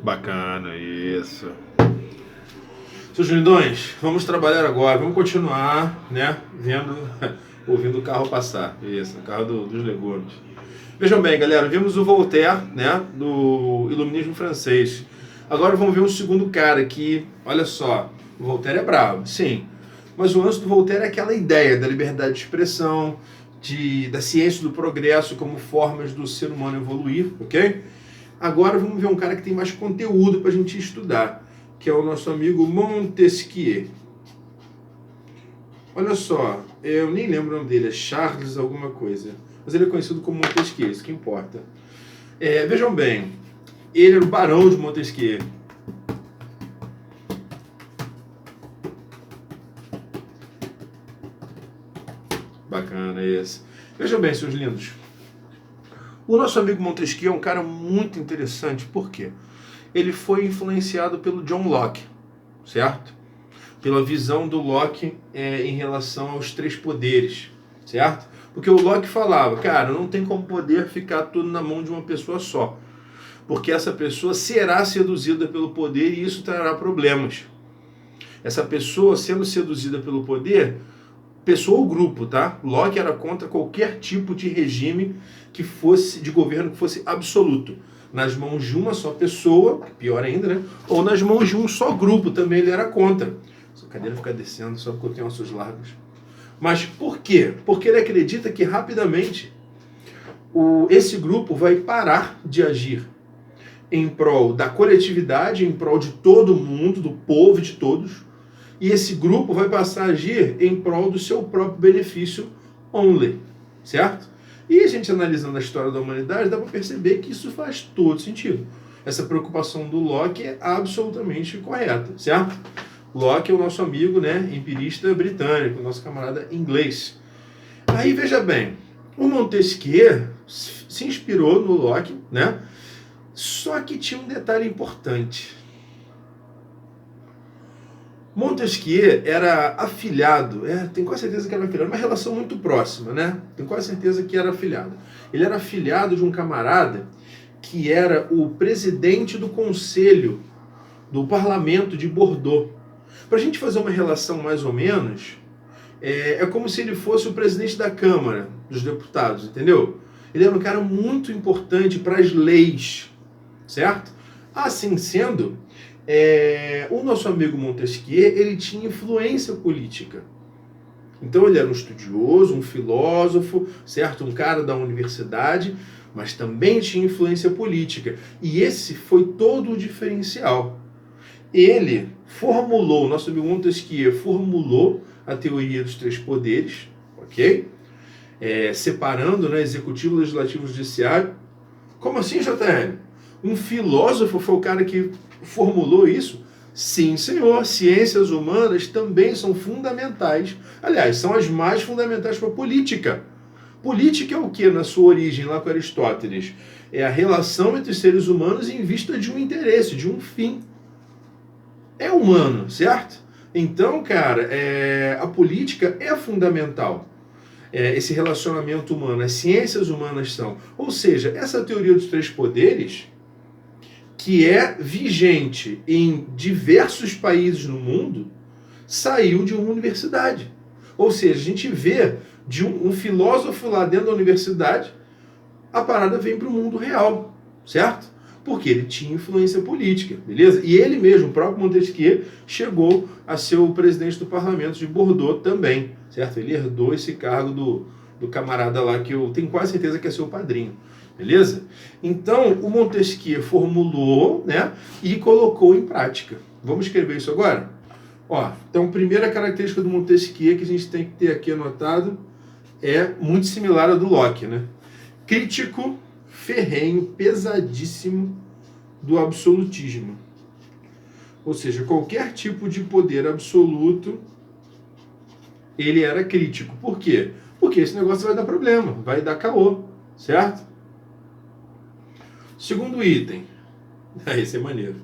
Bacana, isso. Seus lindões, vamos trabalhar agora, vamos continuar, né, ouvindo o carro passar. Isso, o carro dos legumes. Vejam bem, galera, vimos o Voltaire, né, do iluminismo francês. Agora vamos ver um segundo cara que, olha só, o Voltaire é bravo, sim, mas o lance do Voltaire é aquela ideia da liberdade de expressão, da ciência do progresso como formas do ser humano evoluir, ok? Agora vamos ver um cara que tem mais conteúdo para a gente estudar, que é o nosso amigo Montesquieu. Olha só, eu nem lembro o nome dele, é Charles alguma coisa, mas ele é conhecido como Montesquieu, isso que importa. Vejam bem, ele era o barão de Montesquieu. Bacana esse. Vejam bem, seus lindos. O nosso amigo Montesquieu é um cara muito interessante, por quê? Ele foi influenciado pelo John Locke, certo? Pela visão do Locke em relação aos três poderes, certo? Porque o Locke falava, cara, não tem como poder ficar tudo na mão de uma pessoa só, porque essa pessoa será seduzida pelo poder e isso trará problemas. Essa pessoa sendo seduzida pelo poder, pessoa ou grupo, tá? Locke era contra qualquer tipo de regime que fosse, de governo que fosse absoluto. Nas mãos de uma só pessoa, pior ainda, né? Ou nas mãos de um só grupo, também ele era contra. Essa cadeira fica descendo só porque eu tenho ossos largos. Mas por quê? Porque ele acredita que rapidamente esse grupo vai parar de agir em prol da coletividade, em prol de todo mundo, do povo, de todos, e esse grupo vai passar a agir em prol do seu próprio benefício only, certo? E a gente analisando a história da humanidade, dá para perceber que isso faz todo sentido. Essa preocupação do Locke é absolutamente correta, certo? Locke é o nosso amigo, né, empirista britânico, nosso camarada inglês. Aí, veja bem, o Montesquieu se inspirou no Locke, né? Só que tinha um detalhe importante. Montesquieu era afilhado, tenho quase certeza que era afilhado, uma relação muito próxima, né? Tenho quase certeza que era afilhado. Ele era afilhado de um camarada que era o presidente do conselho do parlamento de Bordeaux. Para a gente fazer uma relação mais ou menos, é como se ele fosse o presidente da Câmara dos Deputados, entendeu? Ele era um cara muito importante para as leis, certo? Assim sendo, o nosso amigo Montesquieu, ele tinha influência política. Então ele era um estudioso, um filósofo, certo? Um cara da universidade, mas também tinha influência política. E esse foi todo o diferencial. Ele formulou, o nosso amigo Montesquieu formulou a teoria dos três poderes, ok? Separando, né, executivo, legislativo e judiciário. Como assim, JR? Um filósofo foi o cara que formulou isso? Sim, senhor. Ciências humanas também são fundamentais. Aliás, são as mais fundamentais para a política. Política é o que na sua origem, lá com Aristóteles? É a relação entre os seres humanos em vista de um interesse, de um fim. É humano, certo? Então, cara, a política é fundamental. Esse relacionamento humano, as ciências humanas são. Ou seja, essa teoria dos três poderes, que é vigente em diversos países no mundo, saiu de uma universidade. Ou seja, a gente vê de um filósofo lá dentro da universidade, a parada vem para o mundo real, certo? Porque ele tinha influência política, beleza? E ele mesmo, o próprio Montesquieu, chegou a ser o presidente do parlamento de Bordeaux também, certo? Ele herdou esse cargo do camarada lá, que eu tenho quase certeza que é seu padrinho, beleza? Então, o Montesquieu formulou, né, e colocou em prática. Vamos escrever isso agora? Então, primeira característica do Montesquieu que a gente tem que ter aqui anotado é muito similar à do Locke, né? Crítico, ferrenho, pesadíssimo do absolutismo. Ou seja, qualquer tipo de poder absoluto, ele era crítico. Por quê? Porque esse negócio vai dar problema, vai dar caô, certo? Segundo item, esse é maneiro.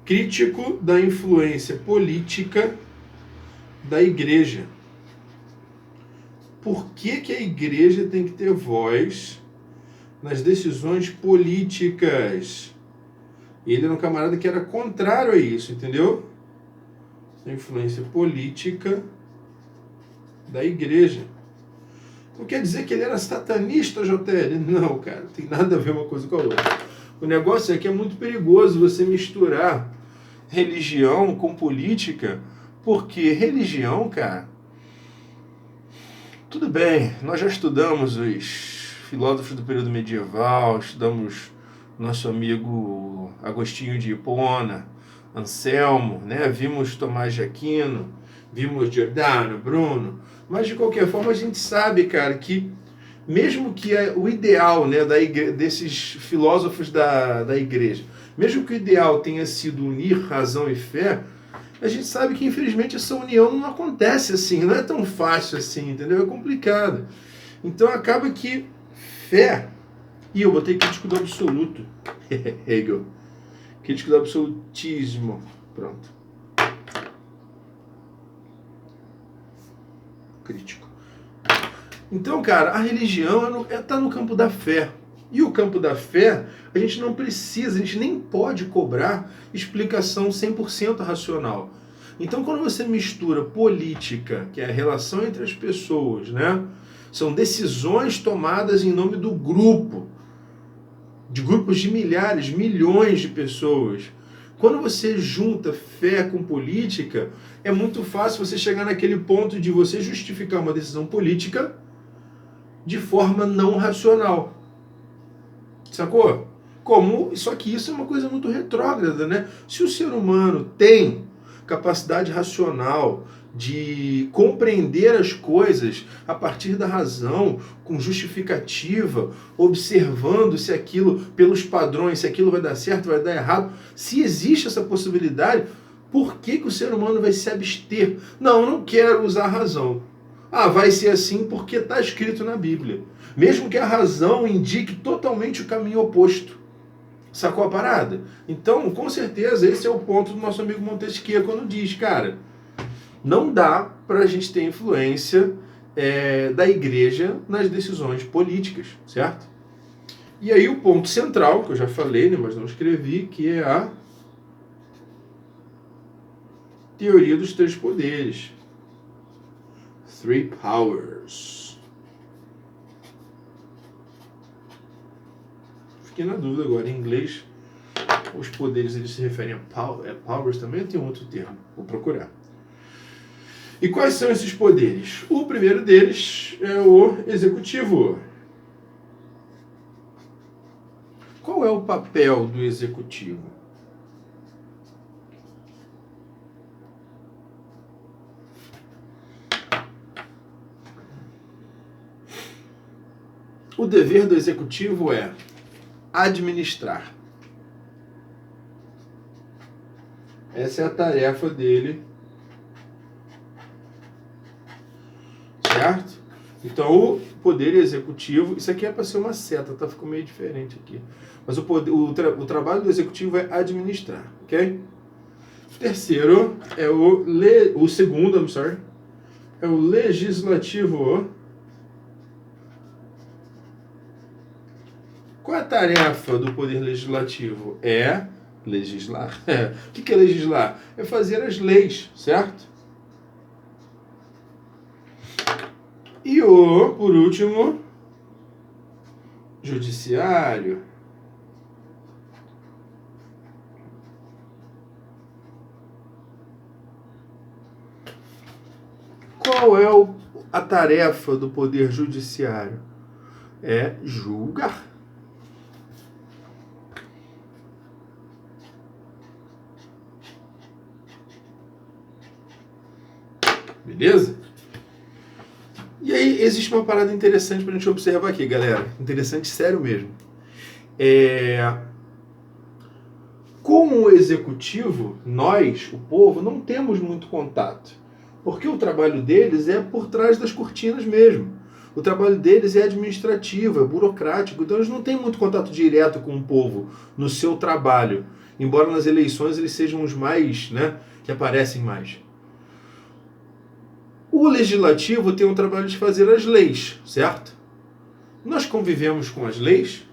Crítico da influência política da igreja. Por que a igreja tem que ter voz nas decisões políticas? Ele era um camarada que era contrário a isso, entendeu? A influência política da igreja. Não quer dizer que ele era satanista, JL? Não, cara, não tem nada a ver uma coisa com a outra. O negócio é que é muito perigoso você misturar religião com política, porque religião, cara, tudo bem, nós já estudamos os filósofos do período medieval, estudamos nosso amigo Agostinho de Hipona, Anselmo, né? Vimos Tomás de Aquino, vimos Giordano, Bruno, mas de qualquer forma a gente sabe, cara, que mesmo que o ideal, né, desses filósofos da igreja, mesmo que o ideal tenha sido unir razão e fé, a gente sabe que infelizmente essa união não acontece assim, não é tão fácil assim, entendeu? É complicado. Então acaba que fé, e eu botei crítico do absoluto, Hegel, crítico do absolutismo, pronto. Crítico. Então, cara, a religião está no campo da fé. E o campo da fé, a gente não precisa, a gente nem pode cobrar explicação 100% racional. Então, quando você mistura política, que é a relação entre as pessoas, né? São decisões tomadas em nome do grupo, de grupos de milhares, milhões de pessoas. Quando você junta fé com política, é muito fácil você chegar naquele ponto de você justificar uma decisão política de forma não racional. Sacou? Só que isso é uma coisa muito retrógrada, né? Se o ser humano tem capacidade racional de compreender as coisas a partir da razão, com justificativa, observando se aquilo, pelos padrões, se aquilo vai dar certo, vai dar errado, se existe essa possibilidade, por que o ser humano vai se abster? Não, não quero usar a razão. Ah, vai ser assim porque está escrito na Bíblia. Mesmo que a razão indique totalmente o caminho oposto. Sacou a parada? Então, com certeza, esse é o ponto do nosso amigo Montesquieu quando diz, cara, não dá para a gente ter influência da igreja nas decisões políticas, certo? E aí o ponto central, que eu já falei, né, mas não escrevi, que é a teoria dos três poderes. Three powers. Fiquei na dúvida agora, em inglês, os poderes eles se referem a powers também, ou tem outro termo? Vou procurar. E quais são esses poderes? O primeiro deles é o executivo. Qual é o papel do executivo? O dever do executivo é administrar. Essa é a tarefa dele. Certo? Então, o poder executivo... Isso aqui é para ser uma seta, tá? Ficou meio diferente aqui. Mas o trabalho do executivo é administrar, ok? O terceiro é o segundo, é o legislativo. Qual é a tarefa do poder legislativo? É legislar. O que é legislar? É fazer as leis, certo? E por último, judiciário. Qual é a tarefa do poder judiciário? É julgar. Beleza? E aí existe uma parada interessante pra gente observar aqui, galera. Interessante, sério mesmo. Com o executivo, nós, o povo, não temos muito contato. Porque o trabalho deles é por trás das cortinas mesmo. O trabalho deles é administrativo, é burocrático. Então eles não têm muito contato direto com o povo no seu trabalho. Embora nas eleições eles sejam os mais, né, que aparecem mais. O legislativo tem o trabalho de fazer as leis, certo? Nós convivemos com as leis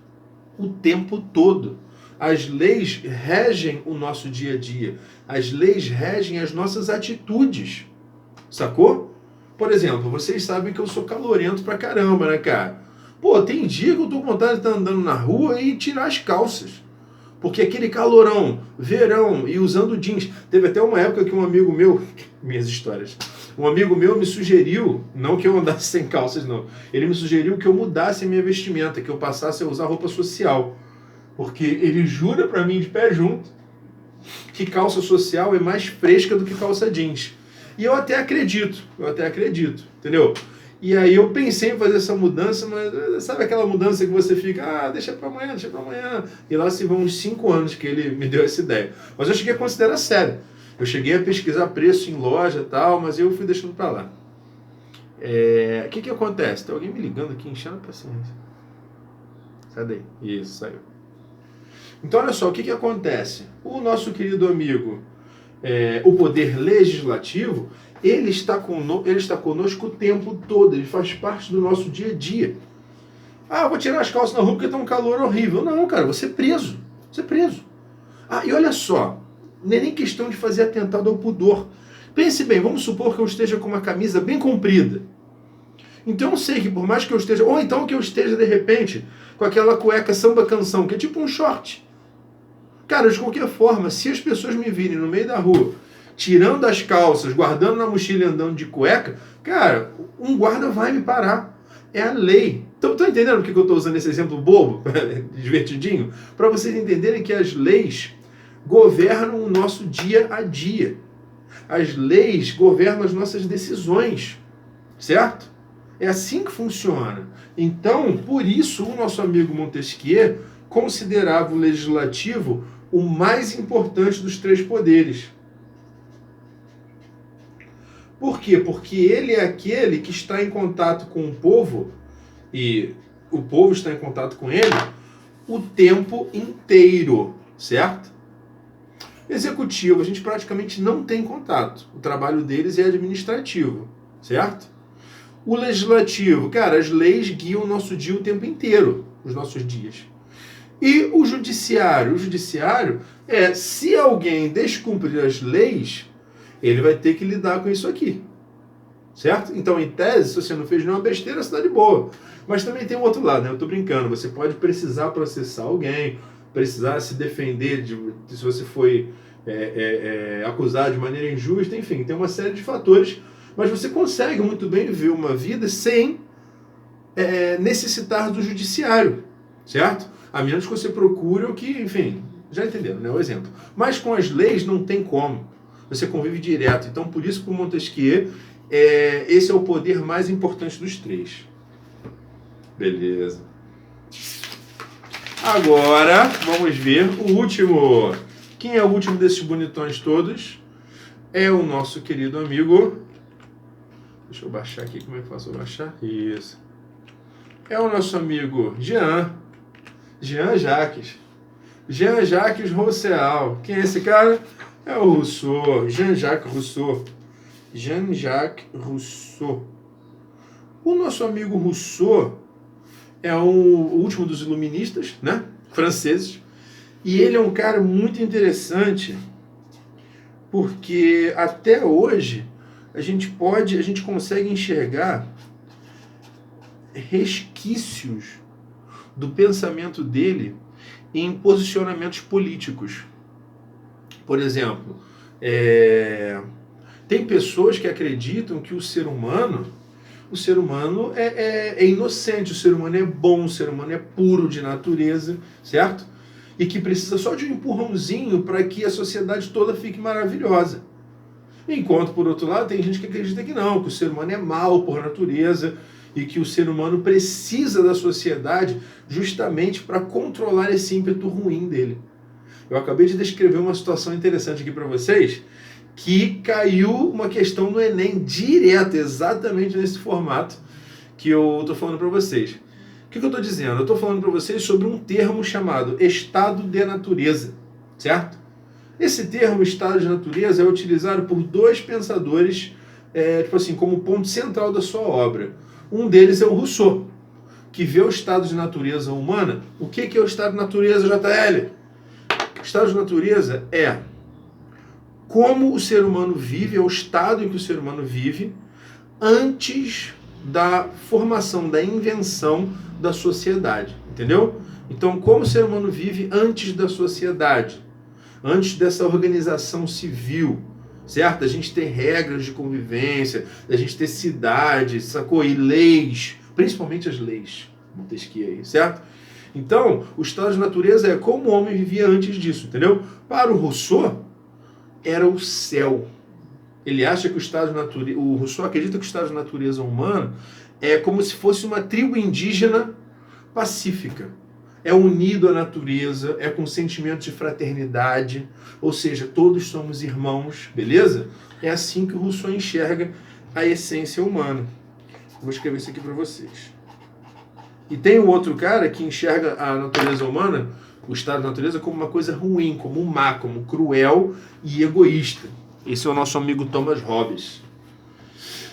o tempo todo. As leis regem o nosso dia a dia. As leis regem as nossas atitudes. Sacou? Por exemplo, vocês sabem que eu sou calorento pra caramba, né, cara? Pô, tem dia que eu tô com vontade de estar andando na rua e tirar as calças. Porque aquele calorão, verão e usando jeans. Teve até uma época que um amigo meu, minhas histórias, um amigo meu me sugeriu, não que eu andasse sem calças não, ele me sugeriu que eu mudasse a minha vestimenta, que eu passasse a usar roupa social. Porque ele jura pra mim de pé junto que calça social é mais fresca do que calça jeans. E eu até acredito, entendeu? E aí eu pensei em fazer essa mudança, mas sabe aquela mudança que você fica, deixa pra amanhã. E lá se vão uns 5 anos que ele me deu essa ideia. Mas eu cheguei a considerar sério. Eu cheguei a pesquisar preço em loja e tal, mas eu fui deixando pra lá. O que acontece? Tem alguém me ligando aqui, enchendo a paciência. Sai daí. Isso, saiu. Então olha só, o que acontece? O nosso querido amigo, o poder legislativo, ele está conosco o tempo todo, ele faz parte do nosso dia a dia. Eu vou tirar as calças na rua porque está um calor horrível. Não, cara, você é preso. E olha só, não é nem questão de fazer atentado ao pudor. Pense bem, vamos supor que eu esteja com uma camisa bem comprida. Então eu sei que por mais que eu esteja, ou então que eu esteja de repente com aquela cueca samba canção, que é tipo um short. Cara, de qualquer forma, se as pessoas me virem no meio da rua, tirando as calças, guardando na mochila e andando de cueca, cara, um guarda vai me parar. É a lei. Então, estão entendendo por que eu estou usando esse exemplo bobo, divertidinho? Para vocês entenderem que as leis governam o nosso dia a dia. As leis governam as nossas decisões, certo? É assim que funciona. Então, por isso, o nosso amigo Montesquieu considerava o legislativo o mais importante dos 3 poderes. Por quê? Porque ele é aquele que está em contato com o povo, e o povo está em contato com ele o tempo inteiro, certo? Executivo, a gente praticamente não tem contato. O trabalho deles é administrativo, certo? O legislativo, cara, as leis guiam o nosso dia o tempo inteiro, os nossos dias. E o judiciário? O judiciário se alguém descumprir as leis, ele vai ter que lidar com isso aqui. Certo? Então, em tese, se você não fez nenhuma besteira, você está de boa. Mas também tem um outro lado, né? Eu estou brincando. Você pode precisar processar alguém, precisar se defender se você foi acusado de maneira injusta, enfim, tem uma série de fatores. Mas você consegue muito bem viver uma vida sem necessitar do judiciário, certo? A menos que você procure o que, enfim, já entenderam, né? O exemplo. Mas com as leis não tem como. Você convive direto. Então, por isso, para o Montesquieu, esse é o poder mais importante dos 3. Beleza. Agora, vamos ver o último. Quem é o último desses bonitões todos? É o nosso querido amigo... Deixa eu baixar aqui. Como é que eu faço baixar? Isso. É o nosso amigo Jean-Jacques Rousseau. Quem é esse cara? É o Rousseau. Jean-Jacques Rousseau. O nosso amigo Rousseau é o último dos iluministas, né? Franceses. E ele é um cara muito interessante porque até hoje a gente consegue enxergar resquícios do pensamento dele em posicionamentos políticos. Por exemplo, tem pessoas que acreditam que o ser humano é inocente, o ser humano é bom, o ser humano é puro de natureza, certo? E que precisa só de um empurrãozinho para que a sociedade toda fique maravilhosa. Enquanto, por outro lado, tem gente que acredita que não, que o ser humano é mau por natureza e que o ser humano precisa da sociedade justamente para controlar esse ímpeto ruim dele. Eu acabei de descrever uma situação interessante aqui para vocês, que caiu uma questão no Enem direto, exatamente nesse formato que eu estou falando para vocês. O que eu estou dizendo? Eu estou falando para vocês sobre um termo chamado estado de natureza, certo? Esse termo estado de natureza é utilizado por 2 pensadores, como ponto central da sua obra. Um deles é o Rousseau, que vê o estado de natureza humana. O que é o estado de natureza, JL? Estado de natureza é como o ser humano vive, é o estado em que o ser humano vive antes da formação, da invenção da sociedade, entendeu? Então, como o ser humano vive antes da sociedade, antes dessa organização civil, certo? A gente ter regras de convivência, a gente ter cidades, sacou? E leis, principalmente as leis, Montesquieu aí, certo? Então, o estado de natureza é como o homem vivia antes disso, entendeu? Para o Rousseau, era o céu. Ele acha que o estado de natureza, o Rousseau acredita que o estado de natureza humana é como se fosse uma tribo indígena pacífica. É unido à natureza, é com sentimento de fraternidade, ou seja, todos somos irmãos, beleza? É assim que o Rousseau enxerga a essência humana. Vou escrever isso aqui para vocês. E tem o outro cara que enxerga a natureza humana, o estado da natureza, como uma coisa ruim, como má, como cruel e egoísta. Esse é o nosso amigo Thomas Hobbes.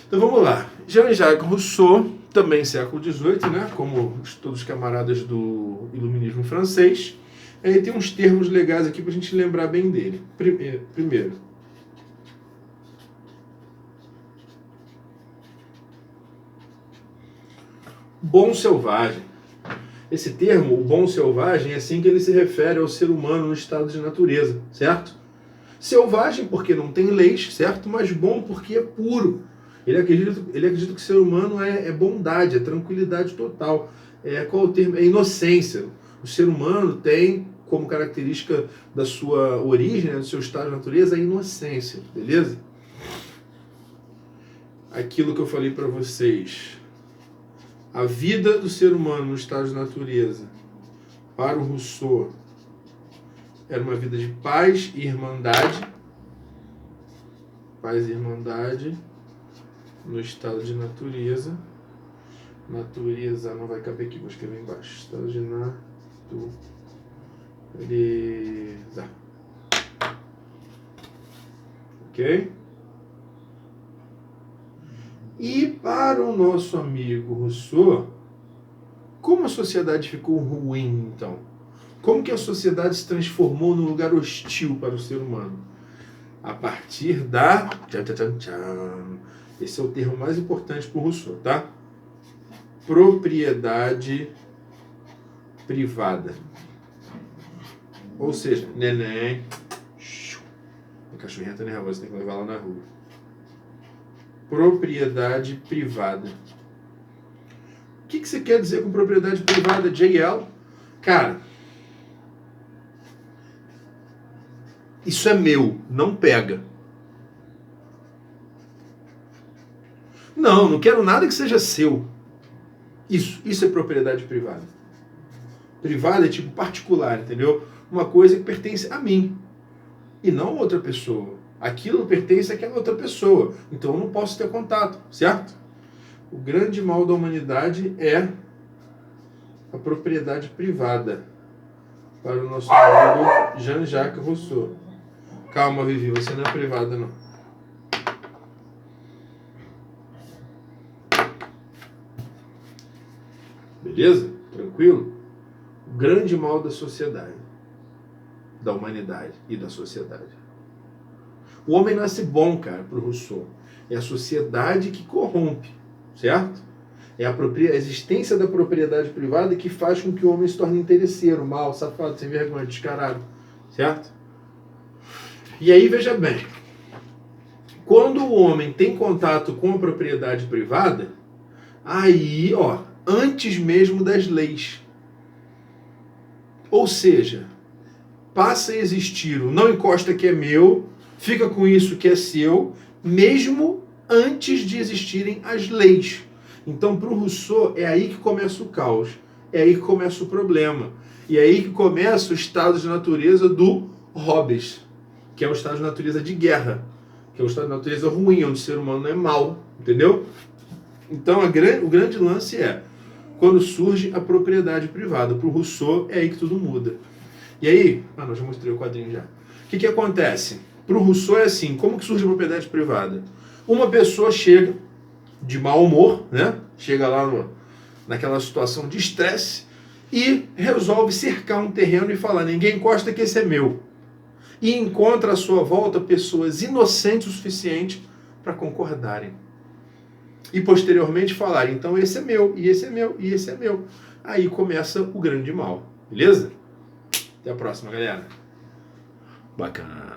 Então vamos lá. Jean-Jacques Rousseau, também século XVIII, né? Como todos os camaradas do iluminismo francês. Ele tem uns termos legais aqui para a gente lembrar bem dele. Primeiro, bom selvagem. Esse termo, o bom selvagem, é assim que ele se refere ao ser humano no estado de natureza, certo? Selvagem porque não tem leis, certo? Mas bom porque é puro. Ele acredita que o ser humano é bondade, é tranquilidade total. Qual o termo? É inocência. O ser humano tem como característica da sua origem, do seu estado de natureza, a inocência, beleza? Aquilo que eu falei para vocês. A vida do ser humano no estado de natureza, para o Rousseau, era uma vida de paz e irmandade. Paz e irmandade no estado de natureza. Natureza não vai caber aqui, vou escrever embaixo. Estado de natureza. Ok? E para o nosso amigo Rousseau, como a sociedade ficou ruim, então? Como que a sociedade se transformou num lugar hostil para o ser humano? A partir da... Esse é o termo mais importante para o Rousseau, tá? Propriedade privada. Ou seja, neném... A cachorrinha tá nervosa, tem que levar ela na rua. Propriedade privada. O que você quer dizer com propriedade privada, JL? Cara, isso é meu, não pega. Não quero nada que seja seu. Isso é propriedade privada. Privada é tipo particular, entendeu? Uma coisa que pertence a mim e não a outra pessoa. Aquilo pertence àquela outra pessoa. Então eu não posso ter contato, certo? O grande mal da humanidade é a propriedade privada. Para o nosso amigo Jean-Jacques Rousseau. Calma, Vivi, você não é privada, não. Beleza? Tranquilo? O grande mal da sociedade, da humanidade e da sociedade. O homem nasce bom, cara, para o Rousseau. É a sociedade que corrompe, certo? É a existência da propriedade privada que faz com que o homem se torne interesseiro, mau, safado, sem vergonha, descarado, certo? E aí, veja bem, quando o homem tem contato com a propriedade privada, aí, antes mesmo das leis. Ou seja, passa a existir o não encosta que é meu, fica com isso que é seu, mesmo antes de existirem as leis. Então, para o Rousseau, é aí que começa o caos, é aí que começa o problema, e é aí que começa o estado de natureza do Hobbes, que é o estado de natureza de guerra, que é o estado de natureza ruim, onde o ser humano é mau, entendeu? Então, o grande lance é quando surge a propriedade privada. Para o Rousseau, é aí que tudo muda. E aí, eu já mostrei o quadrinho já. O que acontece? Para o Rousseau é assim, como que surge a propriedade privada? Uma pessoa chega de mau humor, né? Chega lá naquela situação de estresse e resolve cercar um terreno e falar: ninguém encosta que esse é meu. E encontra à sua volta pessoas inocentes o suficiente para concordarem. E posteriormente falar: então esse é meu, e esse é meu, e esse é meu. Aí começa o grande mal. Beleza? Até a próxima, galera. Bacana.